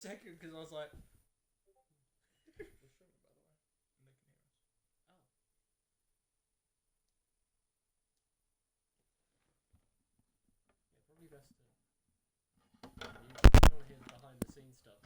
second because I was like, probably best to. You don't hear the behind the scenes stuff.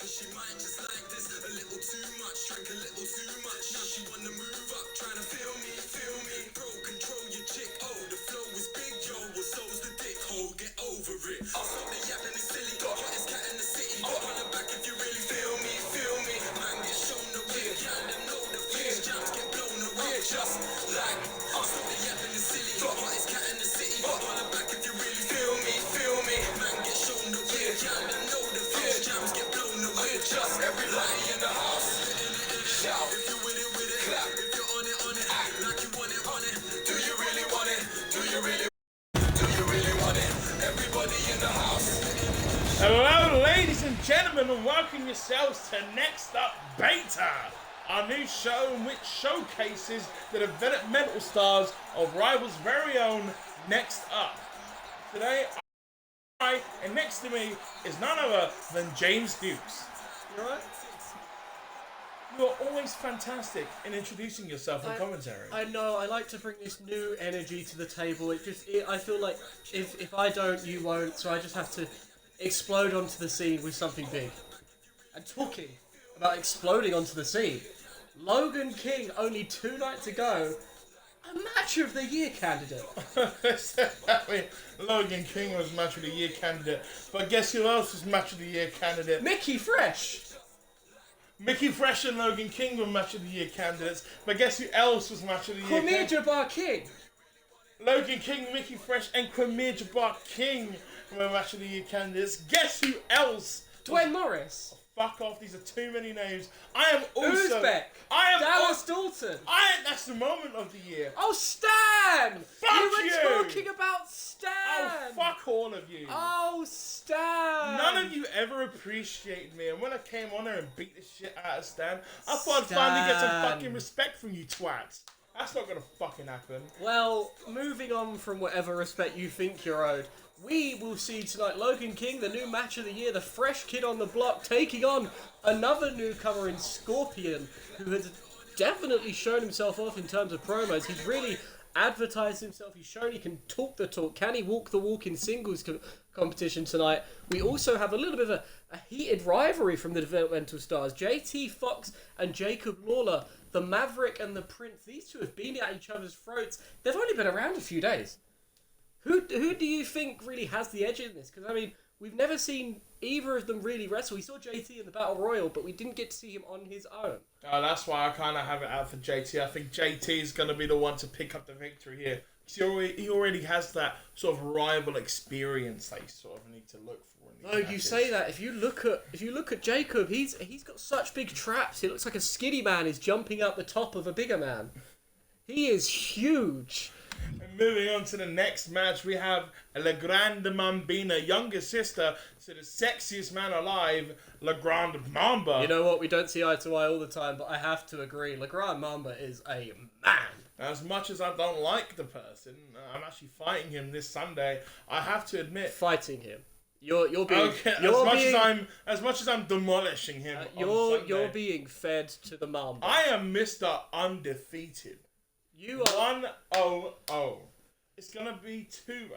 She might just like this a little too much, drank a little too much. Now she wanna move up, trying to feel me, feel me. Bro, control your chick. Oh, the flow is big, yo. Well, so's the dick hole. Get over it. So the yapping is silly. Got hottest cat in the city. On the back if you really feel me, feel me. Man, get shown the way. Yeah, them know the face. Jams get blown away, just like. So the yapping is silly. Got hottest cat in the city. On the back if you really feel me, feel me. Man, get shown the way. Yeah, them know the face. Jams get blown away. Just everybody in the house. Shout if you with it, clap. If you're on it, act like you want it. Do you really want it? Do you really want it? Everybody in the house. Hello, ladies and gentlemen, and welcome yourselves to Next Up Beta, our new show in which showcases the developmental stars of Rival's very own Next Up. Today, and next to me is none other than James Dukes. You alright? You are always fantastic in introducing yourself in commentary. I know, I like to bring this new energy to the table. I feel like if I don't, you won't, so I just have to explode onto the scene with something big. And talking about exploding onto the scene, Logan King, only 2 nights ago, a Match of the Year candidate. I mean, Logan King was Match of the Year candidate, but guess who else was Match of the Year candidate? Mickey Fresh. Mickey Fresh and Logan King were Match of the Year candidates, but guess who else was Match of the Year Kwame Jabbar King. Logan King, Mickey Fresh, and Kwame Jabbar King were Match of the Year candidates. Guess who else? Dwayne Morris. Fuck off, these are too many names. I am also... Uzbek. Dallas Dalton. That's the moment of the year. Oh, Stan! Fuck you were you! talking about Stan! Oh, fuck all of you. Oh, Stan! None of you ever appreciated me, and when I came on there and beat the shit out of Stan, I thought I'd finally get some fucking respect from you twats. That's not gonna fucking happen. Well, moving on from whatever respect you think you're owed, we will see tonight Logan King, the new Match of the Year, the fresh kid on the block, taking on another newcomer in Scorpion, who has definitely shown himself off in terms of promos. He's really advertised himself. He's shown he can talk the talk. Can he walk the walk in singles competition tonight? We also have a little bit of a heated rivalry from the developmental stars. JT Fox and Jacob Lawler, the Maverick and the Prince. These two have been at each other's throats. They've only been around a few days. Who do you think really has the edge in this? Because, I mean, we've never seen either of them really wrestle. We saw JT in the Battle Royal, but we didn't get to see him on his own. That's why I kind of have it out for JT. I think JT is going to be the one to pick up the victory here. He already has that sort of rival experience that you sort of need to look for. In these matches. You say that. If you look at Jacob, he's got such big traps. He looks like a skinny man is jumping up the top of a bigger man. He is huge. And moving on to the next match, we have La Grande Mambina, younger sister to the sexiest man alive, La Grande Mamba. You know what? We don't see eye to eye all the time, but I have to agree. La Grande Mamba is a man. As much as I don't like the person, I'm actually fighting him this Sunday. I have to admit, fighting him. You're being okay. As much as I'm demolishing him. You're being fed to the Mamba. I am Mr. Undefeated. You are 1-0-0. It's gonna be 2-0-0.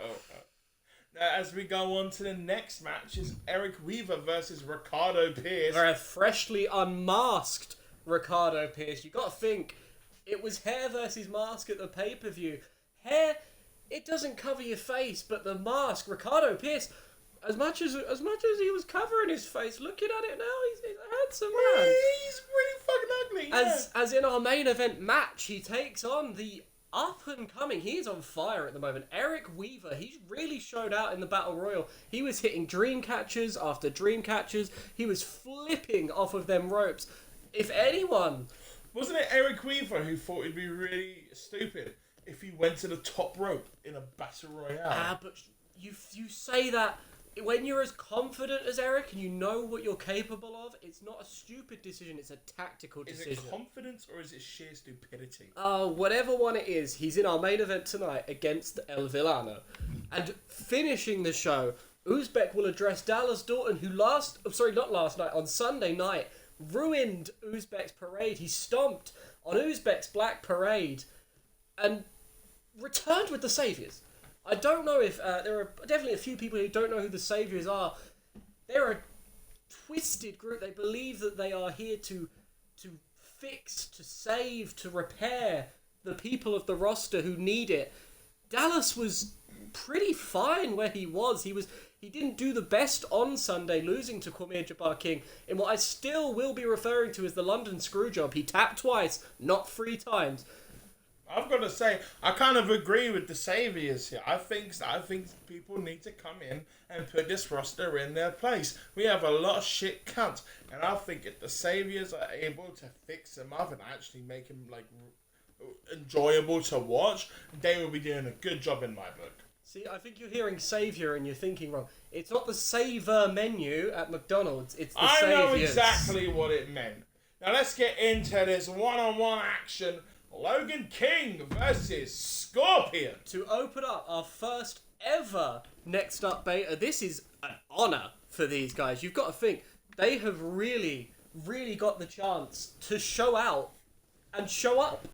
Now, as we go on to the next match, is Eric Weaver versus Ricardo Pierce. Very freshly unmasked Ricardo Pierce. You got to think it was hair versus mask at the pay-per-view. Hair, it doesn't cover your face, but the mask, Ricardo Pierce, as much as he was covering his face, looking at it now, he's a handsome man. He's really fucking ugly. Yeah. As in our main event match, he takes on the up and coming. He is on fire at the moment. Eric Weaver. He's really showed out in the Battle Royal. He was hitting dream catchers after dream catchers. He was flipping off of them ropes. If anyone, wasn't it Eric Weaver who thought it'd be really stupid if he went to the top rope in a Battle Royale? But you say that. When you're as confident as Eric and you know what you're capable of, it's not a stupid decision, it's a tactical decision. Is it confidence or is it sheer stupidity? Whatever one it is, he's in our main event tonight against El Villano. And finishing the show, Uzbek will address Dallas Dorton, who on Sunday night, ruined Uzbek's parade. He stomped on Uzbek's Black Parade and returned with the Saviours. I don't know if there are definitely a few people who don't know who the Saviours are. They're a twisted group. They believe that they are here to fix, to save, to repair the people of the roster who need it. Dallas was pretty fine where he was. He didn't do the best on Sunday, losing to Kwame Jabbar King in what I still will be referring to as the London Screwjob. He tapped twice, not 3 times. I've got to say, I kind of agree with the Saviours here. I think people need to come in and put this roster in their place. We have a lot of shit cunts, and I think if the Saviours are able to fix them up and actually make them enjoyable to watch, they will be doing a good job in my book. See, I think you're hearing Saviour and you're thinking wrong. It's not the Savour menu at McDonald's. It's the Saviours. I know exactly what it meant. Now let's get into this one-on-one action. Logan King versus Scorpion. To open up our first ever Next Up beta, this is an honour for these guys. You've got to think, they have really, really got the chance to show out and show up.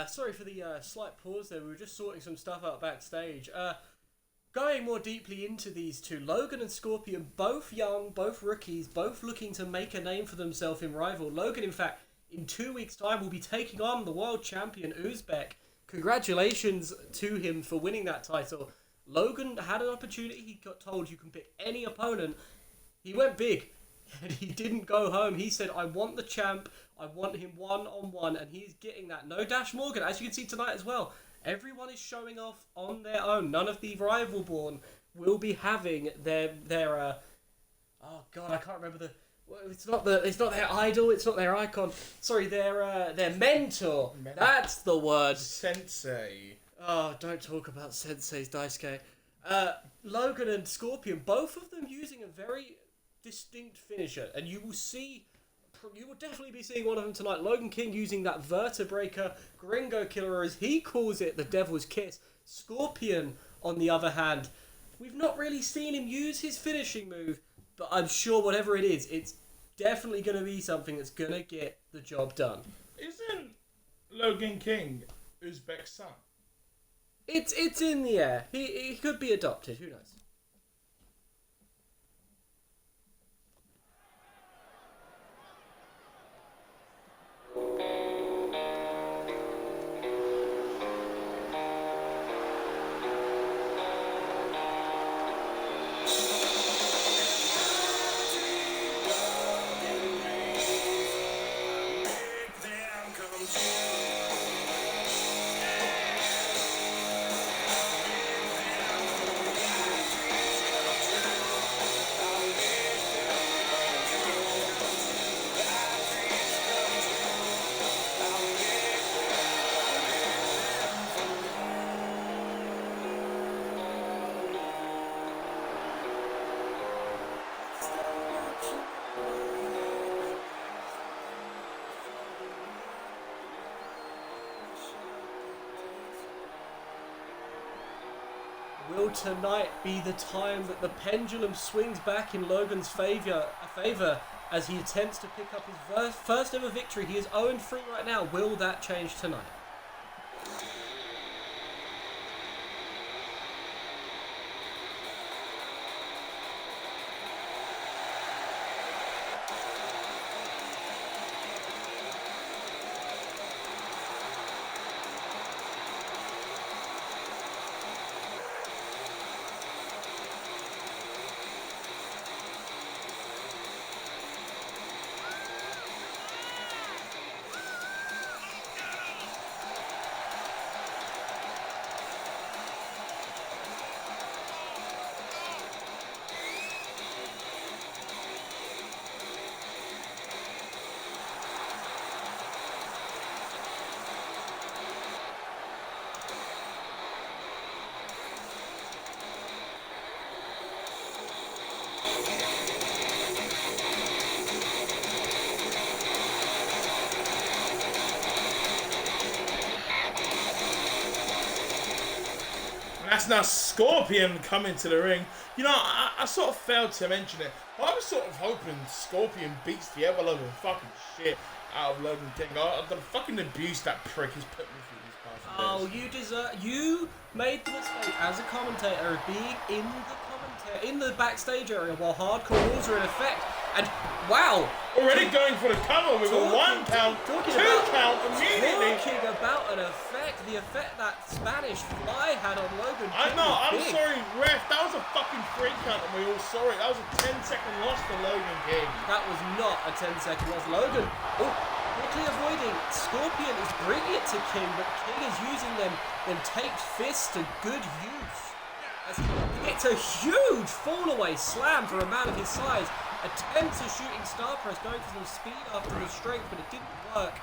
Sorry for the slight pause there. We were just sorting some stuff out backstage. Going more deeply into these two, Logan and Scorpion, both young, both rookies, both looking to make a name for themselves in Rival. Logan, in fact, in 2 weeks' time, will be taking on the world champion Uzbek. Congratulations to him for winning that title. Logan had an opportunity. He got told you can pick any opponent. He went big. And he didn't go home. He said, I want the champ. I want him one-on-one. And he's getting that. No Dash Morgan, as you can see tonight as well. Everyone is showing off on their own. None of the Rival-born will be having their oh God, I can't remember Well, it's not their idol. It's not their icon. Sorry, their mentor. That's the word. Sensei. Oh, don't talk about senseis, Daisuke. Logan and Scorpion, both of them using a very distinct finisher, and you will definitely be seeing one of them tonight. Logan King using that Vertebreaker, Gringo Killer, as he calls it, the Devil's Kiss. Scorpion, on the other hand, we've not really seen him use his finishing move, but I'm sure whatever it is, it's definitely going to be something that's going to get the job done. Isn't Logan King Uzbek's son? It's in the air. He could be adopted. Who knows? Will tonight be the time that the pendulum swings back in Logan's favour as he attempts to pick up his first ever victory? He is 0-3 right now. Will that change tonight? That's now Scorpion coming to the ring. You know, I sort of failed to mention it. I was sort of hoping Scorpion beats the ever-loving fucking shit out of Logan King. I'm gonna fucking abuse that prick he's put me through these past days. You made the mistake as a commentator of being in the backstage area while hardcore rules are in effect. And wow, already going for the cover with a 1 count, 2 count immediately. Talking about an effect, the effect that Spanish Fly had on Logan King. I know, I'm sorry, ref, that was a fucking 3 count and we all saw it. That was a 10-second loss to Logan King. That was not a 10-second loss. Logan, quickly avoiding. Scorpion is bringing it to King, but King is using them taped fists to good use. As he gets a huge fall-away slam for a man of his size. Attempts a shooting star press, going for some speed after the strength, but it didn't work.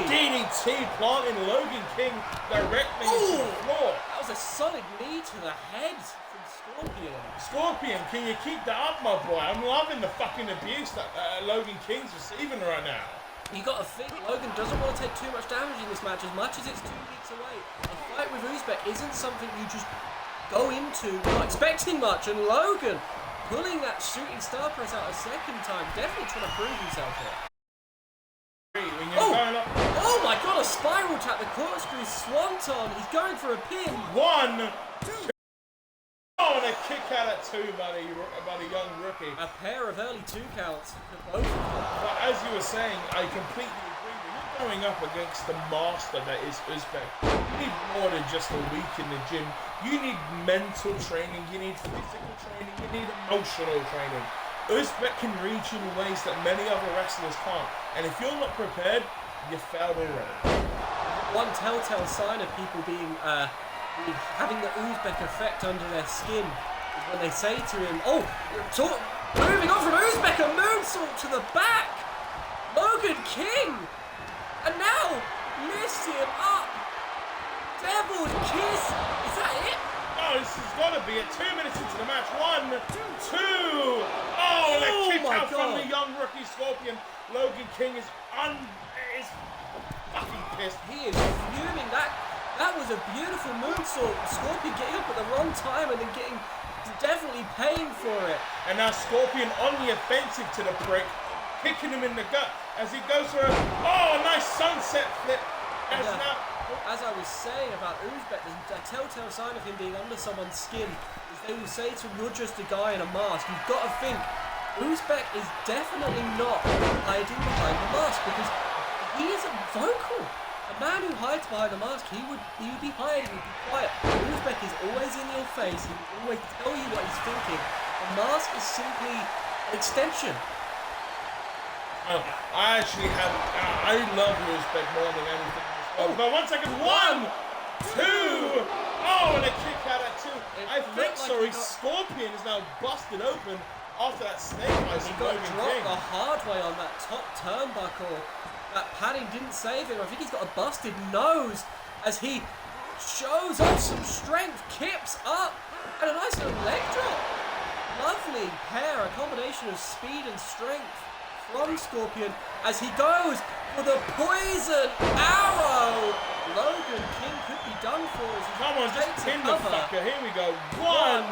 DDT planting Logan King directly into the floor. That was a solid knee to the head from Scorpion. Scorpion, can you keep that up, my boy? I'm loving the fucking abuse that Logan King's receiving right now. You got to think, Logan doesn't want to take too much damage in this match, as much as it's 2 weeks away. A fight with Uzbek isn't something you just go into not expecting much, and Logan pulling that shooting star press out a second time, definitely trying to prove himself here. Oh my god, a spiral tap, the corkscrew swanton, he's going for a pin. 1, 2, and a kick out at 2 by the young rookie. A pair of early 2 counts for both of them. But as you were saying, I completely agree. When you're going up against the master that is Uzbek, you need more than just a week in the gym. You need mental training, you need physical training, you need emotional training. Uzbek can reach you in ways that many other wrestlers can't. And if you're not prepared, you failed already. One telltale sign of people having the Uzbek effect under their skin is when they say to him, Moving on from Uzbek, a moonsault to the back. Logan King. And now lifts him up. Devil's Kiss. Is that it? Oh, this has got to be it. 2 minutes into the match. 1, 2. Oh, and a kick out from the young rookie Scorpion. Logan King is fucking pissed. He is fuming. That was a beautiful moonsault. Scorpion getting up at the wrong time and then definitely paying for it. And now Scorpion on the offensive to the prick, kicking him in the gut as he goes for a nice sunset flip. As I was saying about Uzbek, the telltale sign of him being under someone's skin is they will say to him, you're just a guy in a mask. You've got to think, Uzbek is definitely not hiding behind the mask because he isn't vocal. A man who hides behind a mask, he would be hiding, he'd be quiet. Uzbek is always in your face, he will always tell you what he's thinking. The mask is simply an extension. I love Uzbek more than anything. But 1 second, 1, 2. Oh, and a kick out at 2. I think, Scorpion is now busted open after that snake eyes. He got dropped the hard way on that top turnbuckle. That padding didn't save him. I think he's got a busted nose as he shows off some strength, kips up, and a nice little leg drop. Lovely pair, a combination of speed and strength from Scorpion as he goes for the poison arrow. Logan King could be done for as he come on, just pin the fucker. Here we go. 1,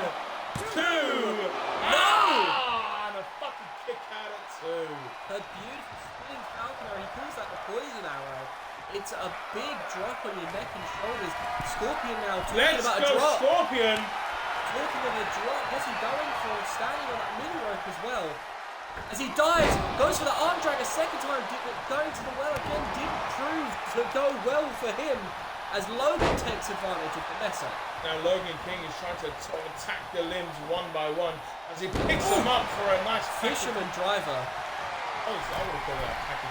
2. And a fucking kick out at 2. A beautiful spinning falcon arrow. He calls that the poison arrow. It's a big drop on your neck and shoulders. Scorpion now talking about a drop. Scorpion. Talking of a drop. What's he going for? Standing on that middle rope as well. As he dives, goes for the arm drag a second time, going to the well again didn't prove to go well for him as Logan takes advantage of the mess up. Now Logan King is trying to attack the limbs one by one as he picks them up for a nice fisherman driver. Oh, I would have called that attacking.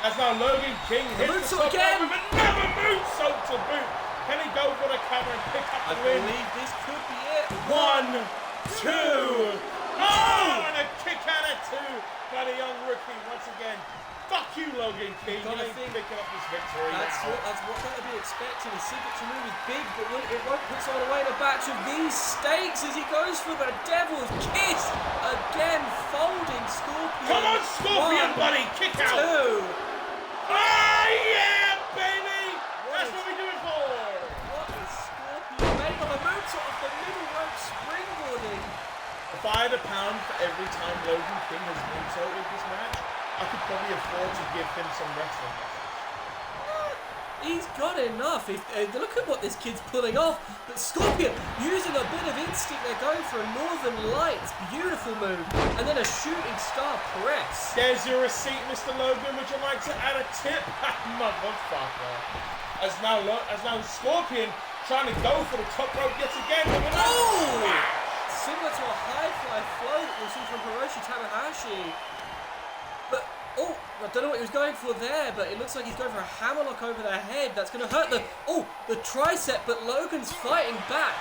As now Logan King hits the top again with another moonsault to boot. Can he go for the cover and pick up the win? I believe this could be it. 1, 2. Oh, and a kick out at 2 by the young rookie once again. Fuck you, Logan King. You ain't picking up this victory. That's what to be expecting. His signature move is big, but it won't put someone away in a batch of these stakes as he goes for the Devil's Kiss. Again, folding Scorpion. Come on, Scorpion, buddy. Kick out. 2. Oh, yeah, baby. That's what we do it for. What is Scorpion made of? A moonsault off the middle rope springboarding. If I had a pound for every time Logan King has moonsaulted this match, I could probably afford to give him some wrestling lessons. He's got enough. Look at what this kid's pulling off. But Scorpion using a bit of instinct. They're going for a Northern Lights. Beautiful move. And then a shooting star press. There's your receipt, Mr. Logan. Would you like to add a tip? Motherfucker. As now Scorpion trying to go for the top rope yet again. Similar to a high fly flow that we'll see from Hiroshi Tanahashi. But, I don't know what he was going for there, but it looks like he's going for a hammerlock over their head. That's going to hurt the tricep, but Logan's fighting back.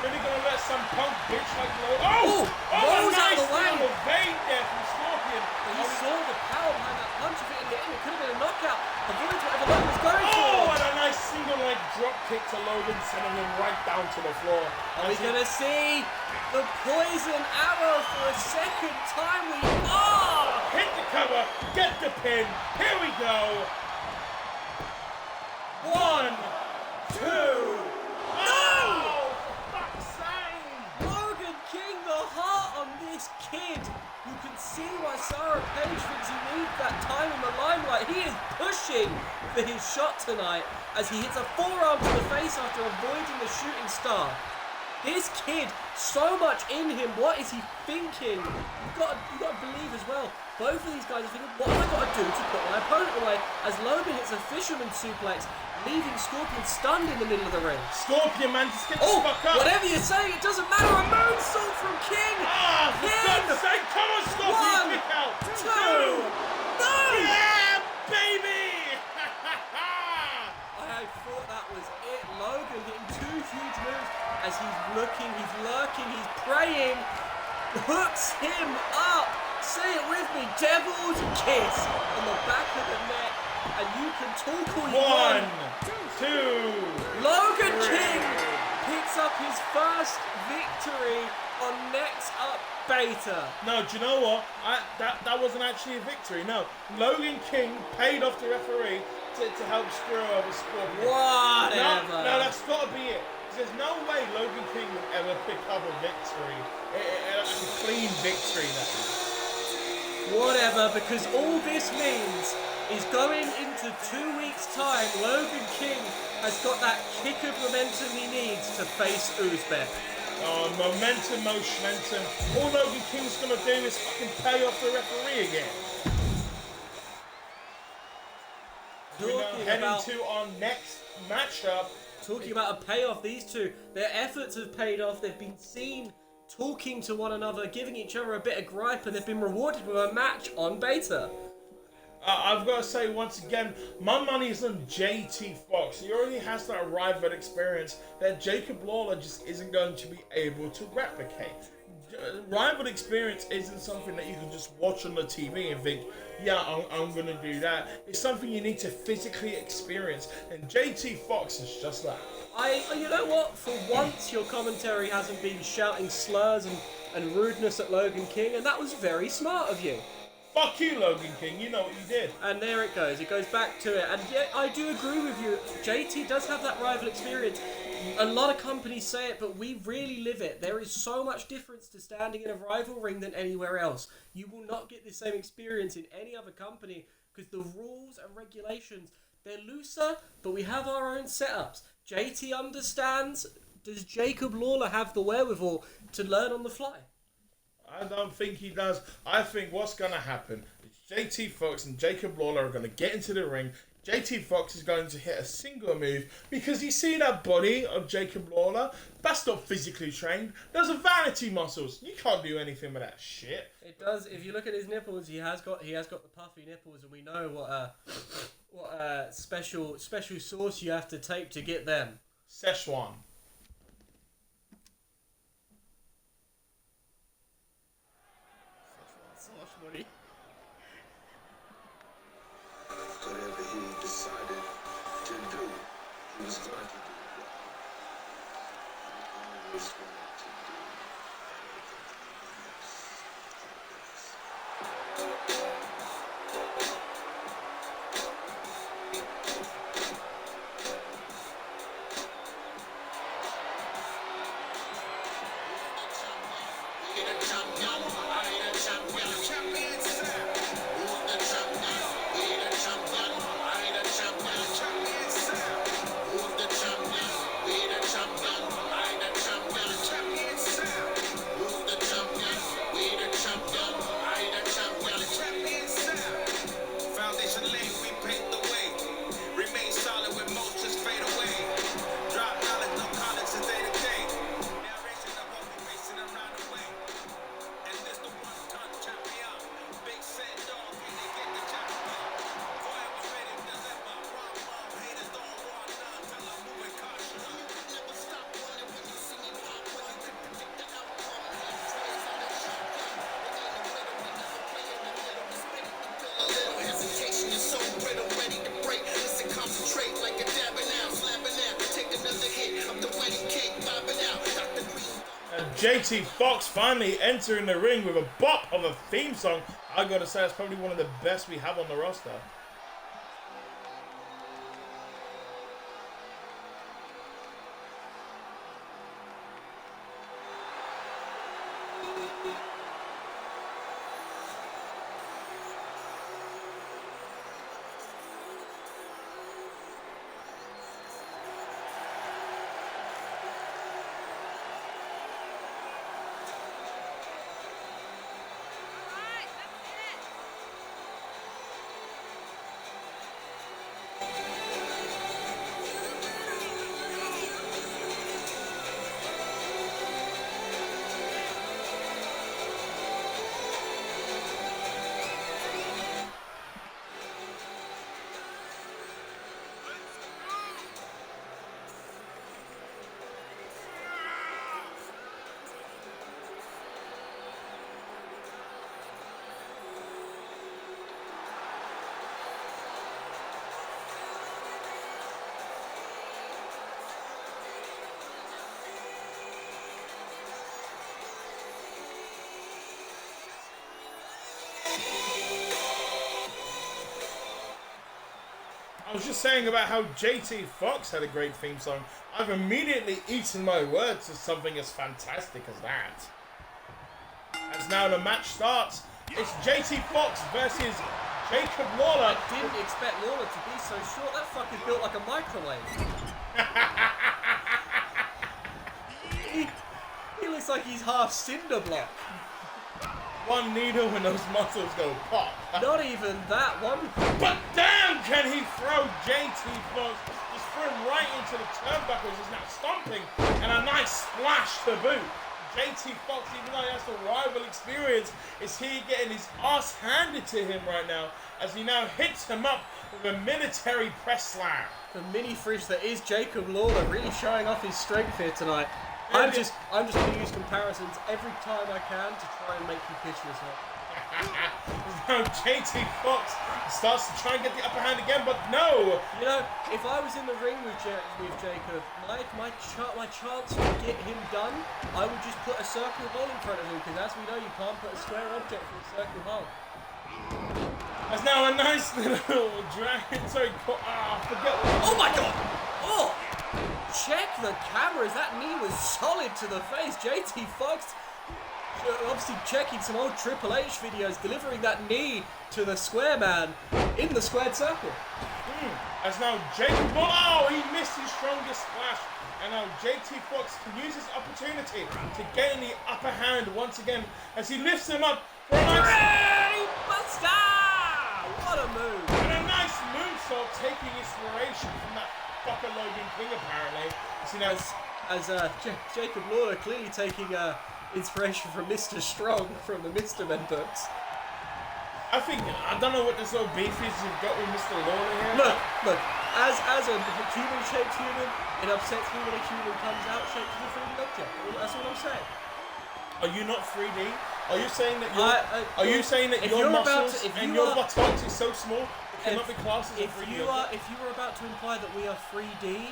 Really going to let some punk bitch like Logan... rolls out of the way. Little vein there from Scorpion. But he saw the power behind that punch. If it had hit him, it could have been a knockout. Avoids whatever Logan was going for. And a nice single leg drop kick to Logan, sending him right down to the floor. Are we going to see the poison arrow for a second time? We are! Hit the cover, get the pin. Here we go. 1, 2. No! Fuck's sake! Logan King, the heart on this kid. You can see why Sarah Page thinks he needs that time in the limelight. He is pushing for his shot tonight as he hits a forearm to the face after avoiding the shooting star. This kid, so much in him. What is he thinking? You've got to believe as well. Both of these guys are thinking, what have I got to do to put my opponent away? As Logan hits a fisherman suplex, leaving Scorpion stunned in the middle of the ring. Scorpion, man, just get the fuck up. Whatever you're saying, it doesn't matter. A moonsault from King. For God's sake, come on, Scorpion, kick out. 2. No! Yeah, baby! I thought that was it. Logan hitting 2 huge moves as he's looking, he's lurking, he's praying. hooks him up. Say it with me, Devil's Kiss on the back of the neck, and you can talk all you want. 1, 2. Logan 3. King picks up his first victory on Nextup Beta. No, do you know what? That wasn't actually a victory. No, Logan King paid off the referee to help screw over Scorpion. Whatever. No, that's got to be it. There's no way Logan King would ever pick up a victory, a clean victory. That is. Whatever, because all this means is going into 2 weeks' time, Logan King has got that kick of momentum he needs to face Uzbek. Oh, momentum. All Logan King's gonna do is fucking pay off the referee again. We're now heading to our next matchup. Talking about a payoff, these two, their efforts have paid off. They've been seen talking to one another, giving each other a bit of gripe, and they've been rewarded with a match on Beta. I've got to say once again, my money is on JT Fox. He already has that rival experience that Jacob Lawler just isn't going to be able to replicate. Rival experience isn't something that you can just watch on the TV and think, yeah, I'm going to do that. It's something you need to physically experience, and JT Fox is just that. You know what? For once, your commentary hasn't been shouting slurs and rudeness at Logan King, and that was very smart of you. Fuck you, Logan King. You know what you did. And there it goes. It goes back to it. And yeah, I do agree with you. JT does have that rival experience. A lot of companies say it, but we really live it. There is so much difference to standing in a rival ring than anywhere else. You will not get the same experience in any other company because the rules and regulations, they're looser, but we have our own setups. JT understands. Does Jacob Lawler have the wherewithal to learn on the fly? I don't think he does. I think what's going to happen is JT Fox and Jacob Lawler are going to get into the ring. JT Fox is going to hit a single move because you see that body of Jacob Lawler? That's not physically trained. Those are vanity muscles. You can't do anything with that shit. It does. If you look at his nipples, he has got the puffy nipples, and we know what special sauce you have to take to get them. Szechuan. Whatever he decided to do, he was going to do it well. He was going to do JT Fox finally entering the ring with a bop of a theme song. I gotta say, it's probably one of the best we have on the roster. I was just saying about how JT Fox had a great theme song. I've immediately eaten my words to something as fantastic as that. As now the match starts, it's JT Fox versus Jacob Lawler. I didn't expect Lawler to be so short. That fucker's built like a microwave. he looks like he's half cinder block. One needle and those muscles go pop. Not even that one. But damn, can he throw JT Fox? Just threw him right into the turnbuckles. He's now stomping and a nice splash to boot. JT Fox, even though he has the rival experience, is he getting his ass handed to him right now as he now hits him up with a military press slam. The mini fridge that is Jacob Lawler really showing off his strength here tonight. I'm just going to use comparisons every time I can to try and make you picture yourself. Now JT Fox starts to try and get the upper hand again, but no! You know, if I was in the ring with Jacob, my chance to get him done, I would just put a circle hole in front of him, because as we know, you can't put a square object through a circle hole. There's now a nice little dragon. Sorry, forget what. Oh my god! Oh! Check the cameras. That knee was solid to the face. JT Fox obviously checking some old Triple H videos, delivering that knee to the square man in the squared circle. As now Jacob, oh, he missed his strongest splash. And now JT Fox can use his opportunity to gain the upper hand once again as he lifts him up for a nice Buster! What a move! And a nice moonsault, taking inspiration from that fucker Logan King apparently. So now, as Jacob Lawler clearly taking inspiration from Mr. Strong from the Mr. Men books. I don't know what this little beef is you've got with Mr. Lawler here. Look, as a human-shaped human, it upsets me when a human comes out shaped as a 3D object. That's what I'm saying. Are you not 3D? Are you saying that your muscles and your buttocks is so small it cannot be classed as a 3D object? If you were about to imply that we are 3D,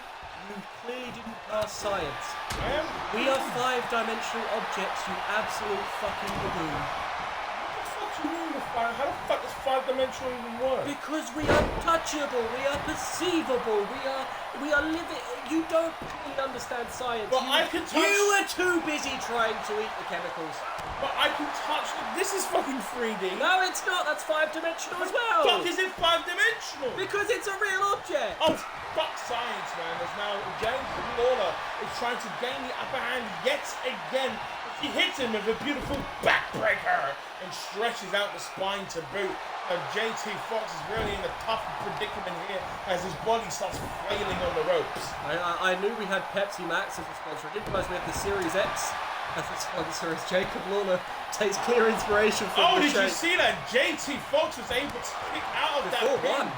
you clearly didn't pass science. I am. We are 5-dimensional objects, you absolute fucking baboon. How the fuck does 5-dimensional even work? Because we are touchable, we are perceivable, we are living. You don't really understand science. But I can touch. You were too busy trying to eat the chemicals. But I can touch. This is fucking 3D. No, it's not. That's 5-dimensional as well. Fuck, is it 5-dimensional? Because it's a real object. Oh, fuck science, man. There's now Jacob Lawler is trying to gain the upper hand yet again. He hits him with a beautiful backbreaker and stretches out the spine to boot. JT Fox is really in a tough predicament here as his body starts flailing on the ropes. I knew we had Pepsi Max as a sponsor. I didn't realize we had the Series X as a sponsor. As Jacob Lawler takes clear inspiration from the shape. you see that? JT Fox was able to kick out of that pin.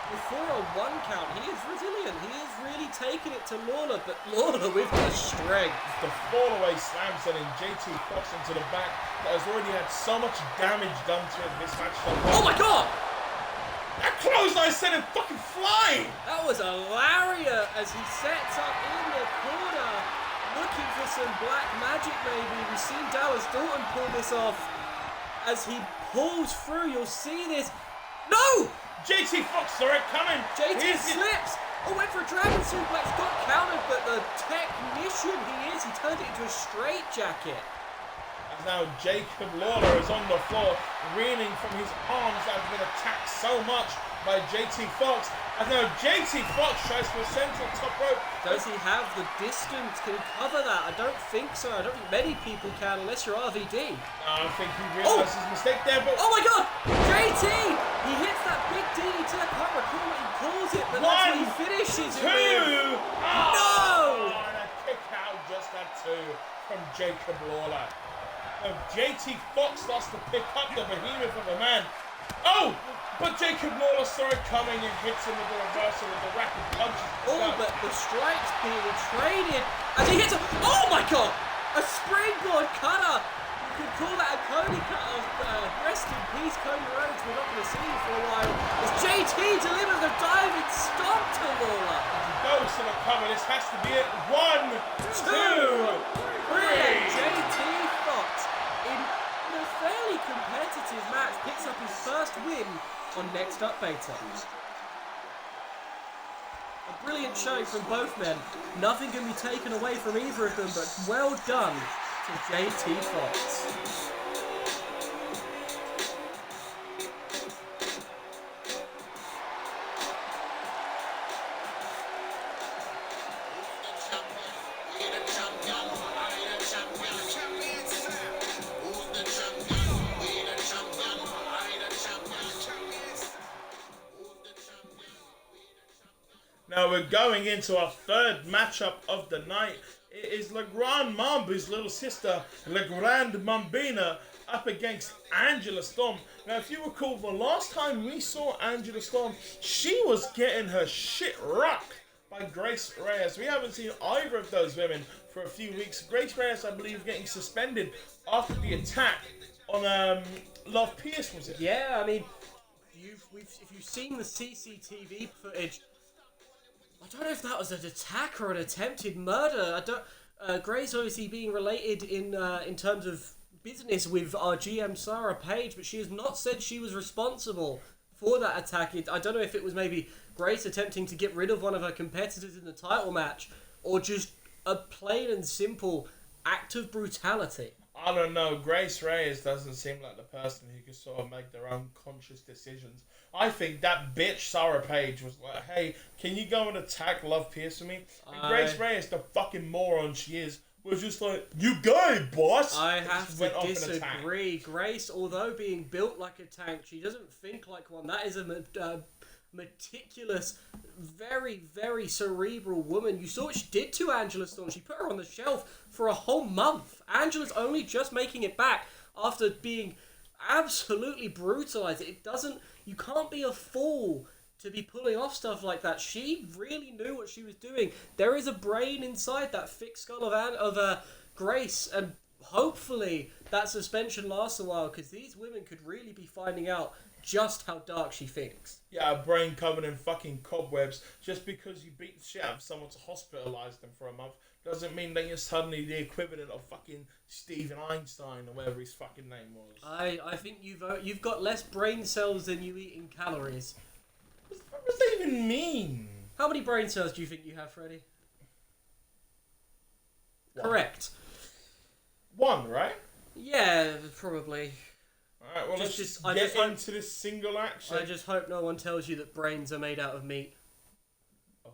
Before a 1 count, he is resilient. He is really taking it to Lawler, but Lawler with the strength. The fall-away slam sending JT Fox into the back that has already had so much damage done to him this match. Oh my god! That clothesline sent him fucking flying! That was a lariat as he sets up in the corner, looking for some black magic maybe. We've seen Dallas Dalton pull this off. As he pulls through, you'll see this. No! JT Fox saw it coming. JT slips. Oh, went for a dragon suplex, got countered, but the technician he turned it into a straight jacket. As now Jacob Lawler is on the floor, reeling from his arms that have been attacked so much by JT Fox. As now JT Fox tries to ascend to the top rope. Does he have the distance? Can he cover that? I don't think so. I don't think many people can unless you're RVD. I think he realized his mistake there, but... Oh my god! JT! He hits that big DDT. I can't recall what he calls it, but that's what he finishes it with. No! And a kick out just at 2 from Jacob Lawler. JT Fox starts to pick up the behemoth of a man. Oh! But Jacob Lawler saw it coming and hits him with the reversal with the rapid punches. Oh, but the strikes being traded as he hits him. Oh my god! A springboard cutter! You could call that a Cody cutter. Rest in peace, Cody Rhodes. We're not going to see you for a while. As JT delivers the diving stomp to Lawler. He goes to the cover. This has to be it. 1, 2, 3. JT Fox in a fairly competitive match picks up his first win on Nextup Beta. brilliant showing from both men. Nothing can be taken away from either of them, but well done to JT Fox. Now we're going into our third matchup of the night. It is Le Grand Mamba's little sister, Le Grande Mambina, up against Angela Storm. Now, if you recall, the last time we saw Angela Storm, she was getting her shit rocked by Grace Reyes. We haven't seen either of those women for a few weeks. Grace Reyes, I believe, getting suspended after the attack on Love Pierce, was it? Yeah, I mean, if you've seen the CCTV footage, I don't know if that was an attack or an attempted murder. Grace obviously being related in terms of business with our GM Sarah Page, but she has not said she was responsible for that attack. I don't know if it was maybe Grace attempting to get rid of one of her competitors in the title match, or just a plain and simple act of brutality. I don't know. Grace Reyes doesn't seem like the person who can sort of make their own conscious decisions. I think that bitch Sarah Page was like, hey, can you go and attack Love Pierce for me? And Grace Reyes, the fucking moron she is, was just like, you go, boss! I have to disagree. Grace, although being built like a tank, she doesn't think like one. That is a meticulous, very, very cerebral woman. You saw what she did to Angela Storm. She put her on the shelf for a whole month. Angela's only just making it back after being absolutely brutalized. You can't be a fool to be pulling off stuff like that. She really knew what she was doing. There is a brain inside that thick skull of Grace, and hopefully that suspension lasts a while, because these women could really be finding out just how dark she thinks. Yeah, a brain covered in fucking cobwebs. Just because you beat the shit out of someone to hospitalise them for a month doesn't mean that you're suddenly the equivalent of fucking Stephen Einstein or whatever his fucking name was. I think you've got less brain cells than you eat in calories. What does that even mean? How many brain cells do you think you have, Freddie? One. Correct. One, right? Yeah, probably. Alright, well, let's just get into this single action. I just hope no one tells you that brains are made out of meat. Oh.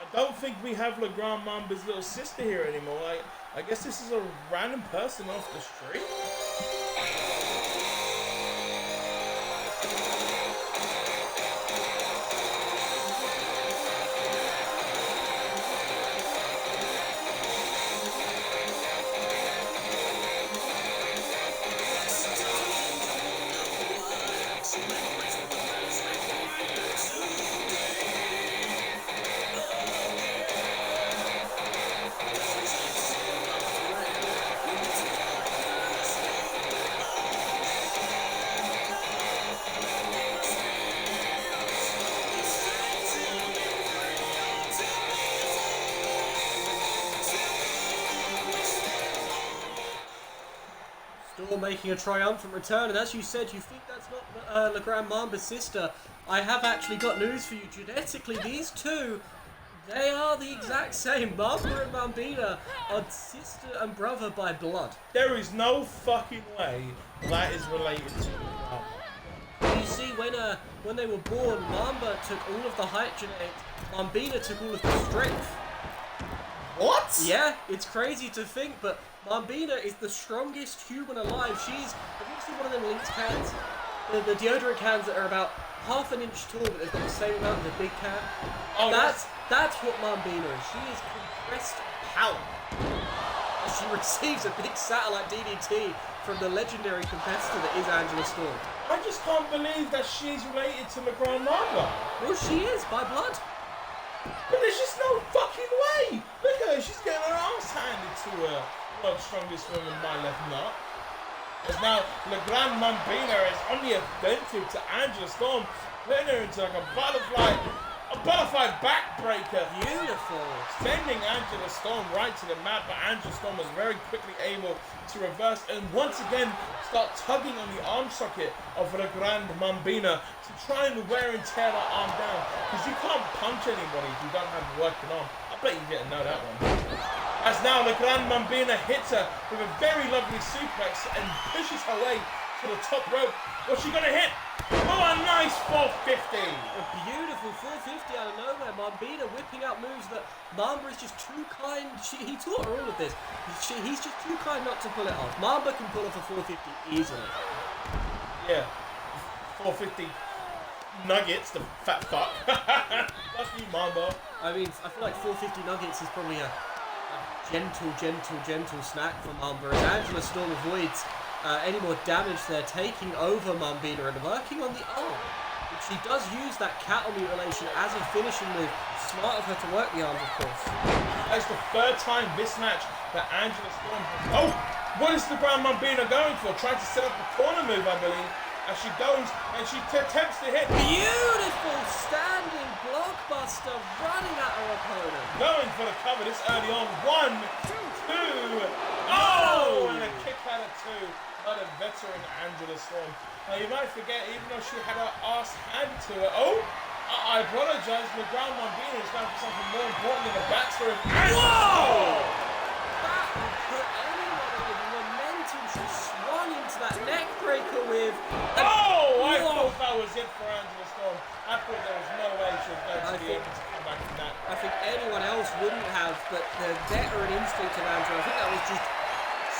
I don't think we have Le Grand Mamba's little sister here anymore. I guess this is a random person off the street. Making a triumphant return, and as you said, you think that's not Le Grand Mamba's sister. I have actually got news for you. Genetically, these two, they are the exact same. Mamba and Mambina are sister and brother by blood. There is no fucking way that is related to Le Grand Mamba. see, when they were born, Mamba took all of the height genetics, Mambina took all of the strength. What? Yeah, it's crazy to think, but Mambina is the strongest human alive. Have you seen one of them Lynx cans? The deodorant cans that are about half an inch tall, but they've got the same amount of the big can. Oh, that's what Mambina is. She is compressed power. She receives a big satellite DDT from the legendary competitor that is Angela Storm. I just can't believe that she's related to the Grand Mamba. Well, she is, by blood. But there's just no fucking way. Look at her, she's getting her ass handed to her. World's strongest woman by left nut. As now, the Grand Mambina is on the offensive to Angela Storm, putting her into like a butterfly backbreaker. Beautiful. Sending Angela Storm right to the mat, but Angela Storm was very quickly able to reverse and once again start tugging on the arm socket of the Grand Mambina to try and wear and tear that arm down. Because you can't punch anybody if you don't have a working arm. I bet you didn't know that one. As now the Grand Mambina hits her with a very lovely suplex and pushes her way to the top rope. What's she gonna hit? Oh, a nice 450! A beautiful 450 out of nowhere. Mambina whipping out moves that Mamba is just too kind. He taught her all of this. He's just too kind not to pull it off. Mamba can pull off a 450 easily. Yeah. 450 nuggets, the fat fuck. That's you, Mamba. I mean, I feel like 450 nuggets is probably a gentle snack for Mamba as Angela Storm avoids any more damage there, taking over Mambina and working on the arm. But she does use that cattle mutilation as a finishing move. Smart of her to work the arms, of course. That's the third time this match that Angela Storm has... Oh! What is the Grand Mambina going for? Trying to set up a corner move, I believe. As she goes and she attempts to hit. Beautiful standing blockbuster running at her opponent. Going for the cover this early on. 1, 2. Oh! And a kick out of 2. By the veteran Angela Storm. Now you might forget, even though she had her ass handed to her. Oh! I apologize, but Grand Mambina is going for something more important than a backstory. Whoa! That would put anyone with momentum. She swung into that neck breaker with. Oh! I thought that was it for Angela Storm. I thought there was no way she was going to be able to come back from that. I think anyone else wouldn't have, but the veteran instinct of Angela, I think that was just.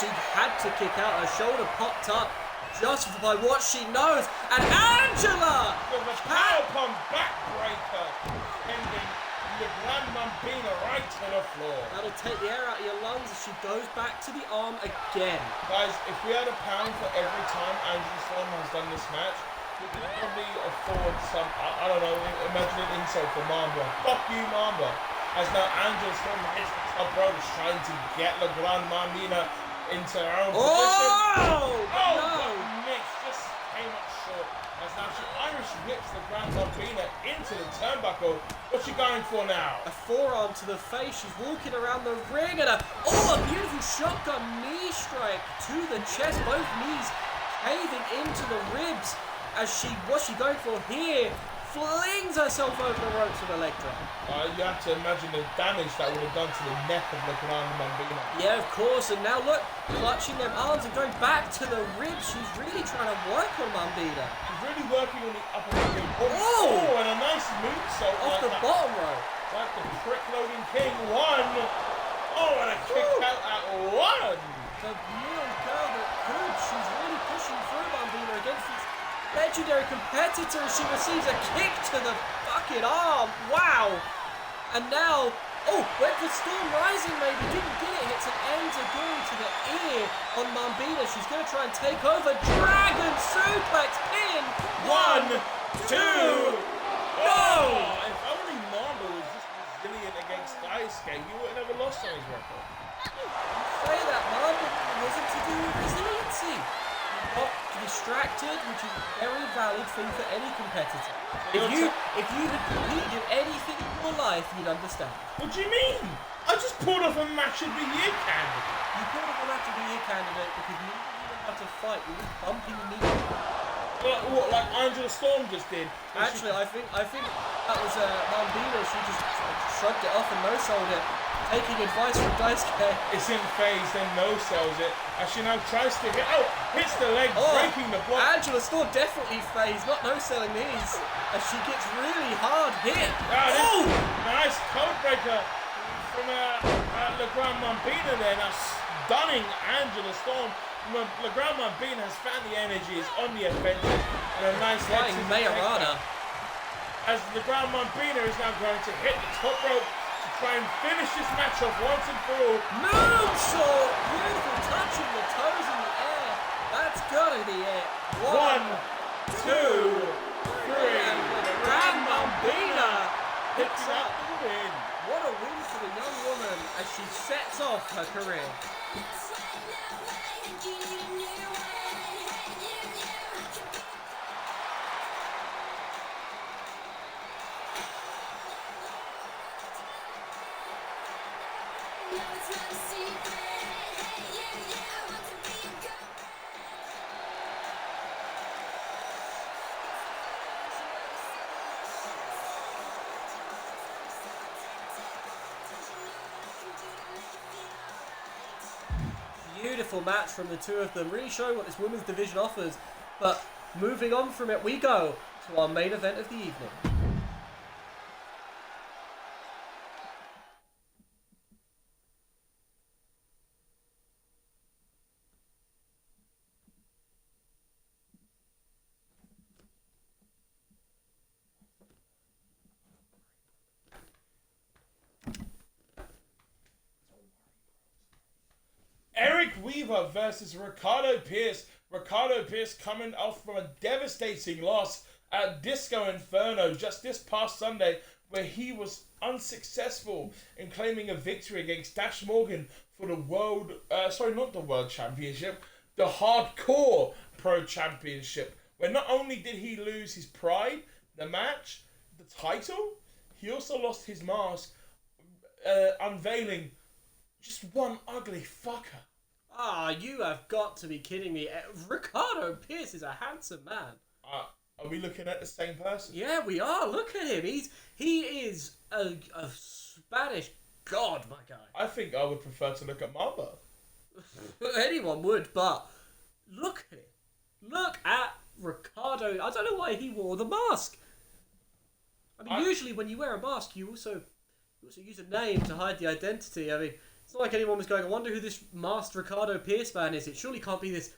She had to kick out. Her shoulder popped up just by what she knows. And Angela! With a powerbomb backbreaker, ending the Grand Mambina right to the floor. That'll take the air out of your lungs as she goes back to the arm again. Guys, if we had a pound for every time Angela Storm has done this match, we could probably afford some, I don't know, imagine an insult for Mamba. Fuck you, Mamba. As now Angela Storm hits the top rope, trying to get the Grand Mambina into her own position. Oh! No! Mix just came up short. As now she Irish whips the Grand Mambina into the turnbuckle. What's she going for now? A forearm to the face. She's walking around the ring and a beautiful shotgun knee strike to the chest. Both knees caving into the ribs. What's she going for here? Flings herself over the ropes with a leg drop. You have to imagine the damage that would have done to the neck of the Grand Mambina. Yeah, of course. And now look, clutching them arms and going back to the ribs. She's really trying to work on Mambina. She's really working on the upper leg. Oh! And a nice moonsault Off the bottom rope. Like the prick loading king. 1. Oh, and a kick out at 1. The little girl that could. She's really pushing through Mambina against these legendary competitor. She receives a kick to the fucking arm. Wow. And now, went for Storm Rising maybe. Didn't get it. Hits an enziguri to the ear on Mambina. She's going to try and take over. Dragon suplex pin. 1, 2. No. If only Mamba was just resilient against Daisuke, he would have never lost on his record. Say that, Mamba wasn't to do with resiliency. Got distracted, which is a very valid thing for any competitor. If you had competed in anything in your life, you'd understand. What do you mean? I just pulled off a match of the year candidate. You pulled off a match of the year candidate because you didn't even have to fight. You were just bumping me. What, like Angela Storm just did? Actually, I think that was Mambina. She just shrugged it off and no-sold it. taking advice from Daisuke. It's in phase, then no sells it. As she now tries to hit. Oh, hits the leg, breaking the block. Angela Storm definitely phase, not no selling these. As she gets really hard hit. Nice code breaker from LOGAN MAMBINA there. Now stunning Angela Storm. LOGAN MAMBINA has found the energy, is on the offensive. And a nice flying Mayorana. As LOGAN MAMBINA is now going to hit the top rope to try and finish this match off once and for all. Moonsault! Beautiful, touching the toes in the air. That's gotta be it. 1, 2, 3. LOGAN MAMBINA Picks up the win. What a win for the young woman as she sets off her career. Beautiful match from the two of them, really showing what this women's division offers. But moving on from it, we go to our main event of the evening. Eric Weaver versus Ricardo Pierce. Ricardo Pierce coming off from a devastating loss at Disco Inferno just this past Sunday, where he was unsuccessful in claiming a victory against Dash Morgan for the the Hardcore Pro Championship, where not only did he lose his pride, the match, the title, he also lost his mask, unveiling just one ugly fucker. Ah, you have got to be kidding me. Ricardo Pierce is a handsome man. Are we looking at the same person? Yeah, we are. Look at him. He is a Spanish god, my guy. I think I would prefer to look at Mamba. Anyone would, but look at him. Look at Ricardo. I don't know why he wore the mask. I mean, usually when you wear a mask, you also use a name to hide the identity. I mean, it's not like anyone was going, I wonder who this masked Ricardo Pierce man is. It surely can't be this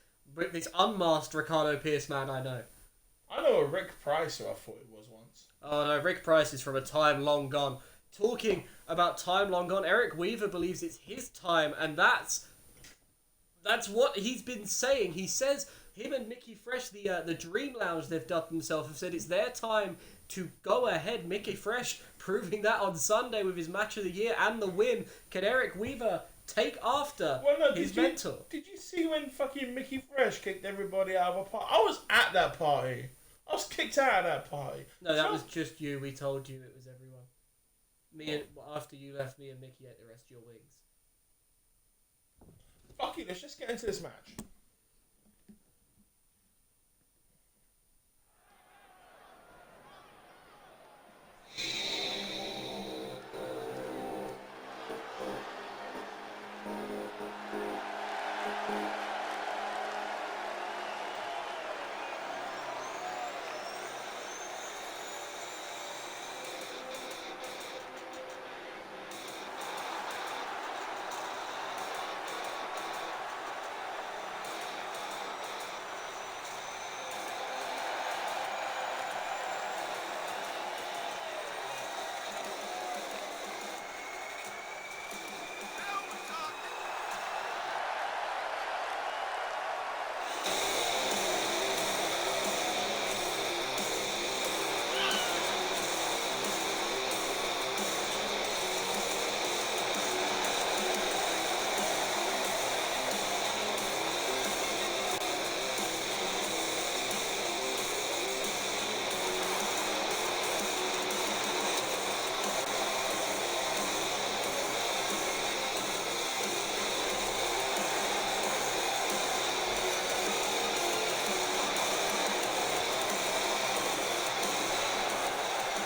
unmasked Ricardo Pierce man I know. I know a Rick Price who I thought it was once. Oh no, Rick Price is from a time long gone. Talking about time long gone, Eric Weaver believes it's his time, and that's what he's been saying. He says him and Mickey Fresh, the Dream Lounge they've dubbed themselves, have said it's their time to go ahead. Mickey Fresh proving that on Sunday with his match of the year and the win. Can Eric Weaver take after his mentor? Did you see when fucking Mickey Fresh kicked everybody out of a party? I was at that party. I was kicked out of that party. No, that was just you. We told you it was everyone. After you left, me and Mickey ate the rest of your wings. Fuck it, let's just get into this match.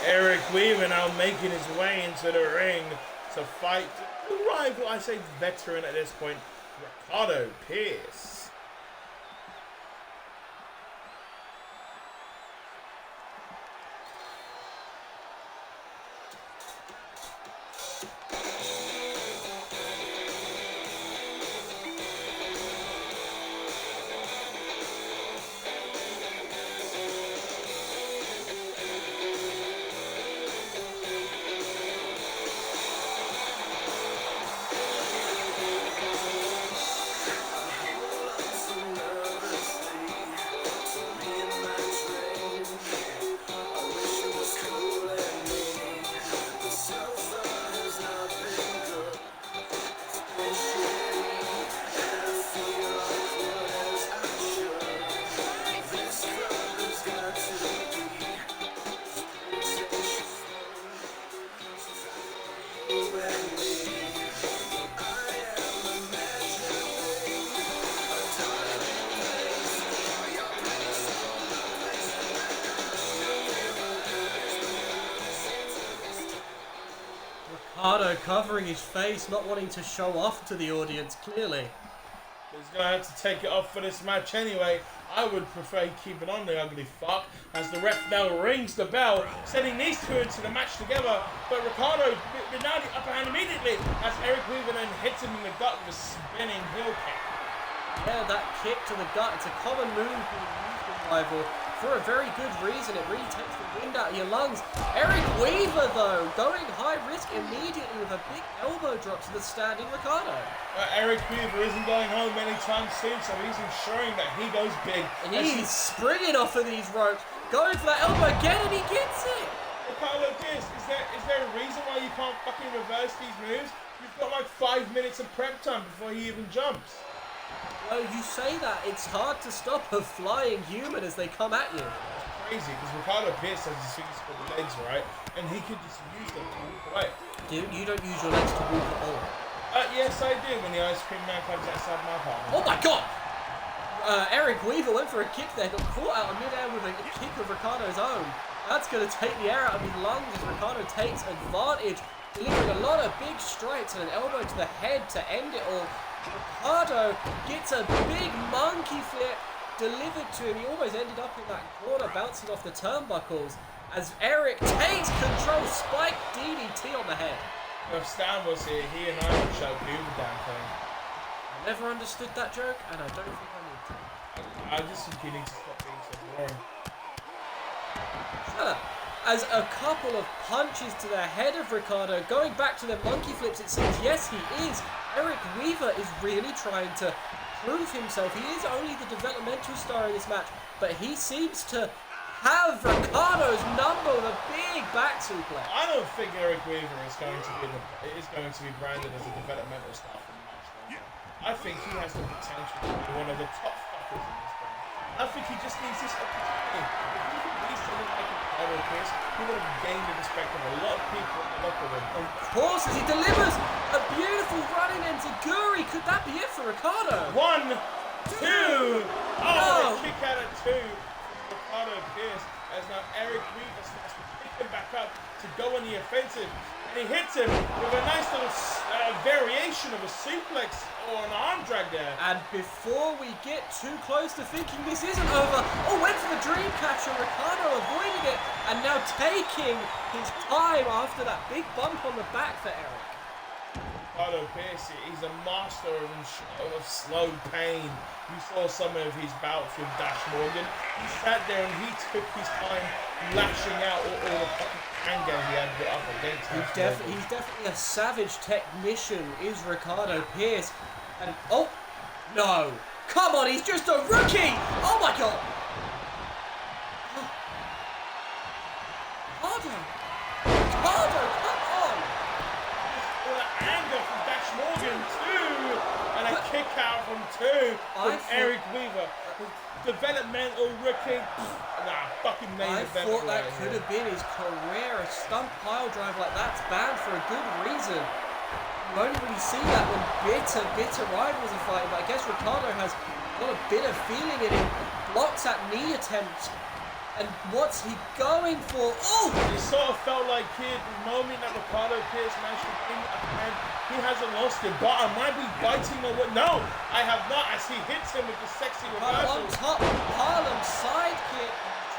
Eric Weaver now making his way into the ring to fight the rival, I say veteran at this point, Ricardo Pierce. Ricardo covering his face, not wanting to show off to the audience, clearly. He's going to have to take it off for this match anyway. I would prefer he keep it on, the ugly fuck, as the ref now rings the bell, sending these two into the match together. But Ricardo now the upper hand immediately as Eric Weaver then hits him in the gut with a spinning heel kick. Yeah, that kick to the gut, it's a common move being used in Rival for a very good reason. It really takes the wind out of your lungs. Eric Weaver, though, going high risk immediately with a big elbow drop to the standing Ricardo. Eric Weaver isn't going home anytime soon, so he's ensuring that he goes big. And he's springing off of these ropes, going for that elbow again, and he gets it. Ricardo Pierce, is there a reason why you can't fucking reverse these moves? You've got like 5 minutes of prep time before he even jumps. Well, you say that, it's hard to stop a flying human as they come at you. It's crazy, because Ricardo Pierce has his feet for the legs, right? And he could just use them to walk away. Dude, you don't use your legs to walk at all. Yes, I do, when the ice cream man comes outside my apartment. Oh my god! Eric Weaver went for a kick there, got caught out of mid-air with a kick of Ricardo's own. That's going to take the air out of his lungs as Ricardo takes advantage, delivering a lot of big strikes and an elbow to the head to end it all. Ricardo gets a big monkey flip delivered to him. He almost ended up in that corner, bouncing off the turnbuckles as Eric takes control. Spike DDT on the head. If Stan was here, he and I would show do the damn thing. I never understood that joke, and I don't think I need to. I just think you need to stop being so boring. Shut up. As a couple of punches to the head of Ricardo, going back to the monkey flips, it seems, yes, he is. Eric Weaver is really trying to prove himself. He is only the developmental star in this match, but he seems to have Ricardo's number with a big back suplex. I don't think Eric Weaver is going to be branded as a developmental star for the match. I think he has the potential to be one of the top fuckers in this game. I think he just needs this opportunity. If he could be something like Ricardo Pierce, he would have gained the respect of a lot of people in the locker room. Of course, as he delivers a beautiful running enziguri. Could that be it for Ricardo? 1, 2. Oh, a kick out of 2. Ricardo Pierce, as now Eric Weaver starts to pick him back up to go on the offensive. And he hits him with a nice little variation of a suplex or an arm drag there. And before we get too close to thinking this isn't over, went for the dream catcher. Ricardo avoiding it and now taking his time after that big bump on the back for Eric. Ricardo Pierce, he's a master of slow pain. You saw some of his bouts with Dash Morgan. He sat there and he took his time lashing out all the fucking anger he had up against him. He's definitely a savage technician, is Ricardo Pierce. And, oh, no. Come on, he's just a rookie. Oh, my God. Ricardo, come on. All that anger from Dash Morgan, too. And a kick out from 2 from Eric Weaver. Developmental rookie. Nah, fucking main I event. thought that could have been his career. A stump pile drive like that's banned for a good reason. You only really see that when bitter rivals are fighting, but I guess Ricardo has got a bit of feeling in him. Blocks that knee attempt And what's he going for? Oh! It sort of felt like here, the moment that Ricardo Pierce managed to bring it up and he hasn't lost it, but I might be biting on what. No, I have not, as he hits him with the sexy reversal. On top, Harlem sidekick.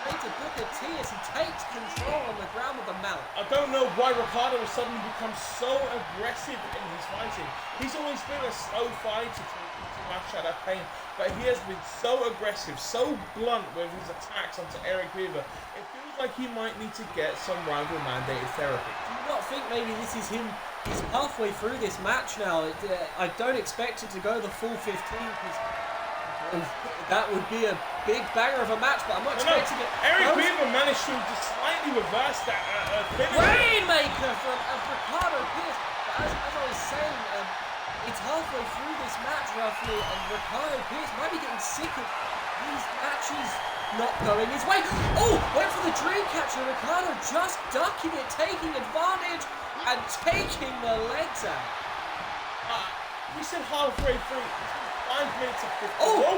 To Booker T as he takes control on the ground with the mount. I don't know why Ricardo has suddenly become so aggressive in his fighting. He's always been a slow fighter to match out that pain, but he has been so aggressive, so blunt with his attacks onto Eric Weaver. It feels like he might need to get some rival mandated therapy. Do you not think maybe this is him? He's halfway through this match now. I don't expect it to go the full 15 because that would be a big banger of a match, but I'm not expecting it. Eric Weaver managed to just slightly reverse that finish. Rainmaker from Ricardo Pierce. But as I was saying, it's halfway through this match roughly, and Ricardo Pierce might be getting sick of these matches not going his way. Oh, went for the dream catcher. Ricardo just ducking it, taking advantage, and taking the legs out. We said halfway through. 5 minutes of 50. Oh!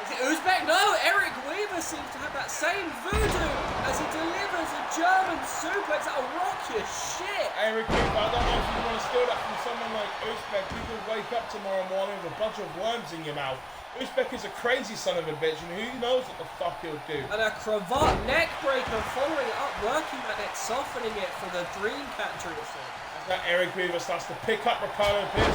Is it Uzbek? No, Eric Weaver seems to have that same voodoo as he delivers a German suplex that'll rock your shit. Eric Weaver, I don't know if you want to steal that from someone like Uzbek. You could wake up tomorrow morning with a bunch of worms in your mouth. Uzbek is a crazy son of a bitch, and who knows what the fuck he'll do. And a cravat neck breaker following it up, working that neck, softening it for the dream catcher itself. That Eric Weaver starts to pick up Ricardo Pierce